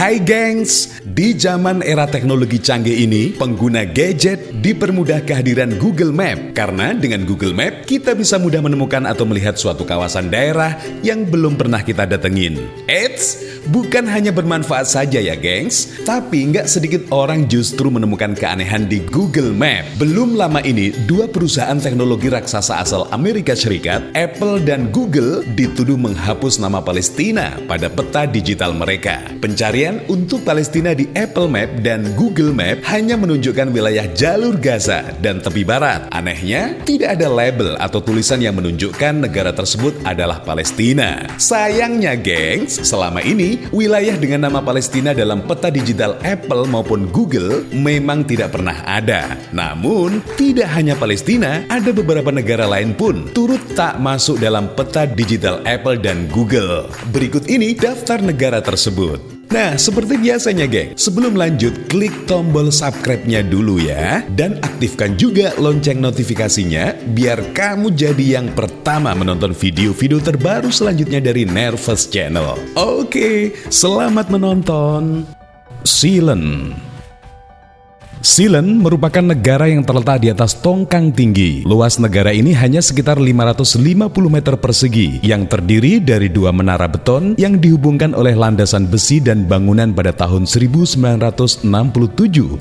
Hai gengs, di zaman era teknologi canggih ini, pengguna gadget dipermudah kehadiran Google Map. Karena dengan Google Map, kita bisa mudah menemukan atau melihat suatu kawasan daerah yang belum pernah kita datengin. Eits, bukan hanya bermanfaat saja ya gengs, tapi nggak sedikit orang justru menemukan keanehan di Google Map. Belum lama ini, dua perusahaan teknologi raksasa asal Amerika Serikat, Apple dan Google, dituduh menghapus nama Palestina pada peta digital mereka. Pencarian untuk Palestina di Apple Map dan Google Map hanya menunjukkan wilayah jalur Gaza dan tepi barat. Anehnya, tidak ada label atau tulisan yang menunjukkan negara tersebut adalah Palestina. Sayangnya gengs, selama ini wilayah dengan nama Palestina dalam peta digital Apple maupun Google memang tidak pernah ada. Namun, tidak hanya Palestina, ada beberapa negara lain pun turut tak masuk dalam peta digital Apple dan Google. Berikut ini daftar negara tersebut. Nah, seperti biasanya geng, sebelum lanjut, klik tombol subscribe-nya dulu ya. Dan aktifkan juga lonceng notifikasinya, biar kamu jadi yang pertama menonton video-video terbaru selanjutnya dari Nervous Channel. Oke, selamat menonton. Ceylon merupakan negara yang terletak di atas tongkang tinggi. Luas negara ini hanya sekitar 550 meter persegi yang terdiri dari dua menara beton yang dihubungkan oleh landasan besi dan bangunan pada tahun 1967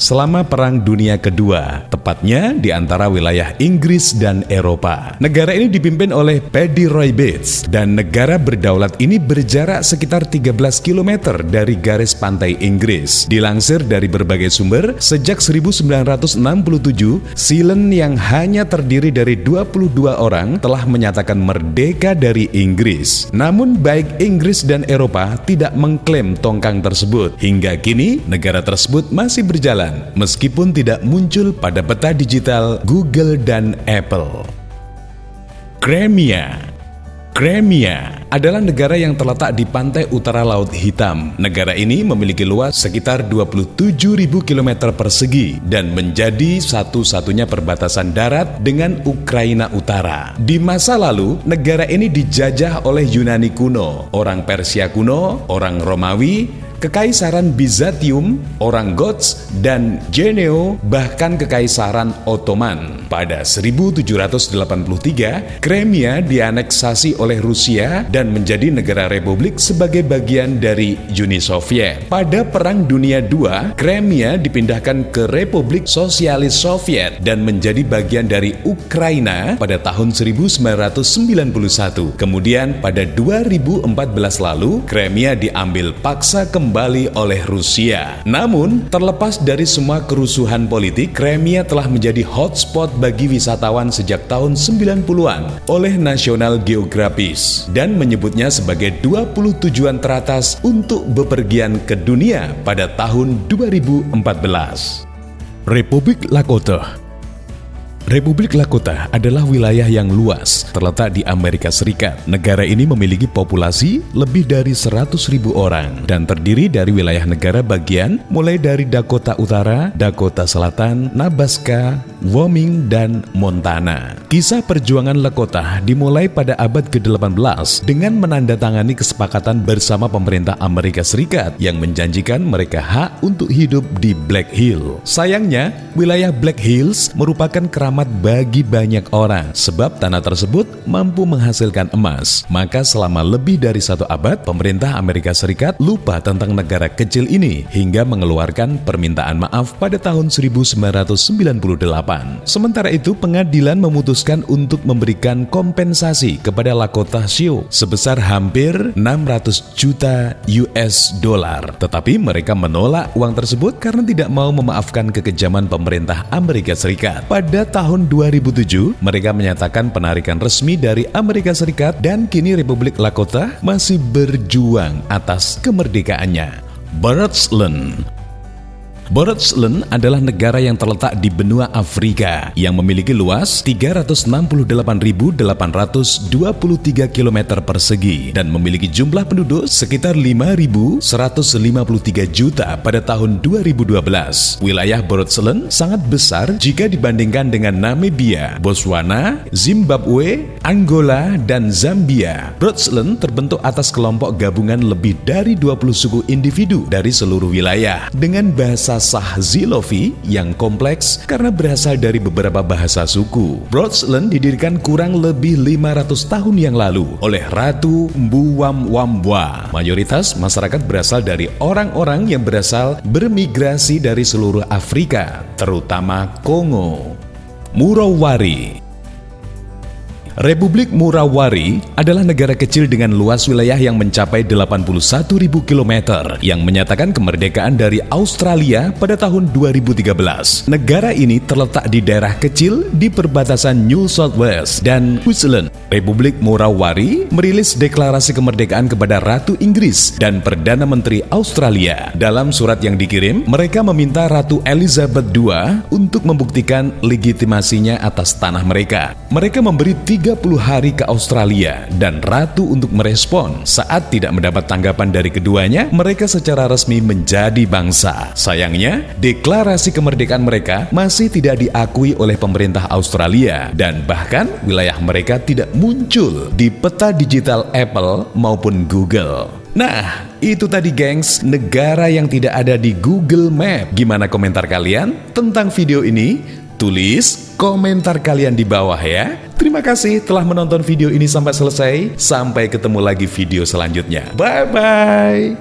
selama Perang Dunia Kedua, tepatnya di antara wilayah Inggris dan Eropa. Negara ini dipimpin oleh Paddy Roy Bates dan negara berdaulat ini berjarak sekitar 13 km dari garis pantai Inggris. Dilansir dari berbagai sumber, sejak 1967, Ceylon yang hanya terdiri dari 22 orang telah menyatakan merdeka dari Inggris. Namun baik Inggris dan Eropa tidak mengklaim tongkang tersebut. Hingga kini, negara tersebut masih berjalan meskipun tidak muncul pada peta digital Google dan Apple. Crimea adalah negara yang terletak di pantai utara Laut Hitam. Negara ini memiliki luas sekitar 27.000 km persegi dan menjadi satu-satunya perbatasan darat dengan Ukraina Utara. Di masa lalu, negara ini dijajah oleh Yunani kuno, orang Persia kuno, orang Romawi, Kekaisaran Bizantium, orang Goths, dan Geneo, bahkan Kekaisaran Ottoman. Pada 1783, Crimea dianeksasi oleh Rusia dan menjadi negara republik sebagai bagian dari Uni Soviet. Pada Perang Dunia II, Crimea dipindahkan ke Republik Sosialis Soviet dan menjadi bagian dari Ukraina pada tahun 1991. Kemudian pada 2014 lalu, Crimea diambil paksa kembali oleh Rusia. Namun, terlepas dari semua kerusuhan politik, Crimea telah menjadi hotspot bagi wisatawan sejak tahun 90-an oleh National Geographic dan menyebutnya sebagai 20 tujuan teratas untuk bepergian ke dunia pada tahun 2014. Republik Lakota adalah wilayah yang luas, terletak di Amerika Serikat. Negara ini memiliki populasi lebih dari 100.000 orang dan terdiri dari wilayah negara bagian mulai dari Dakota Utara, Dakota Selatan, Nebraska, Wyoming, dan Montana. Kisah perjuangan Lakota dimulai pada abad ke-18 dengan menandatangani kesepakatan bersama pemerintah Amerika Serikat yang menjanjikan mereka hak untuk hidup di Black Hill. Sayangnya, wilayah Black Hills merupakan keramat bagi banyak orang sebab tanah tersebut mampu menghasilkan emas. Maka selama lebih dari satu abad, pemerintah Amerika Serikat lupa tentang negara kecil ini hingga mengeluarkan permintaan maaf pada tahun 1998. Sementara itu, pengadilan memutuskan untuk memberikan kompensasi kepada Lakota Sioux sebesar hampir 600 juta US dollar. Tetapi mereka menolak uang tersebut karena tidak mau memaafkan kekejaman pemerintah Amerika Serikat. Pada tahun 2007, mereka menyatakan penarikan resmi dari Amerika Serikat dan kini Republik Lakota masih berjuang atas kemerdekaannya. Botswana adalah negara yang terletak di benua Afrika yang memiliki luas 368.823 km persegi dan memiliki jumlah penduduk sekitar 5.153 juta pada tahun 2012. Wilayah Botswana sangat besar jika dibandingkan dengan Namibia, Botswana, Zimbabwe, Angola, dan Zambia. Botswana terbentuk atas kelompok gabungan lebih dari 20 suku individu dari seluruh wilayah dengan bahasa Sahzilovi yang kompleks karena berasal dari beberapa bahasa suku. Botswana didirikan kurang lebih 500 tahun yang lalu oleh Ratu Mbuwamwambwa. Mayoritas masyarakat berasal dari orang-orang yang bermigrasi dari seluruh Afrika, terutama Kongo. Murawari. Republik Murawari adalah negara kecil dengan luas wilayah yang mencapai 81.000 km yang menyatakan kemerdekaan dari Australia pada tahun 2013. Negara ini terletak di daerah kecil di perbatasan New South Wales dan Queensland. Republik Murawari merilis deklarasi kemerdekaan kepada Ratu Inggris dan Perdana Menteri Australia. Dalam surat yang dikirim, mereka meminta Ratu Elizabeth II untuk membuktikan legitimasinya atas tanah mereka. Mereka memberi 30 hari ke Australia dan Ratu untuk merespon. Saat tidak mendapat tanggapan dari keduanya, mereka secara resmi menjadi bangsa. Sayangnya, deklarasi kemerdekaan mereka masih tidak diakui oleh pemerintah Australia dan bahkan wilayah mereka tidak muncul di peta digital Apple maupun Google. Nah, itu tadi gengs, negara yang tidak ada di Google Map. Gimana komentar kalian tentang video ini? Tulis komentar kalian di bawah ya. Terima kasih telah menonton video ini sampai selesai. Sampai ketemu lagi video selanjutnya. Bye-bye.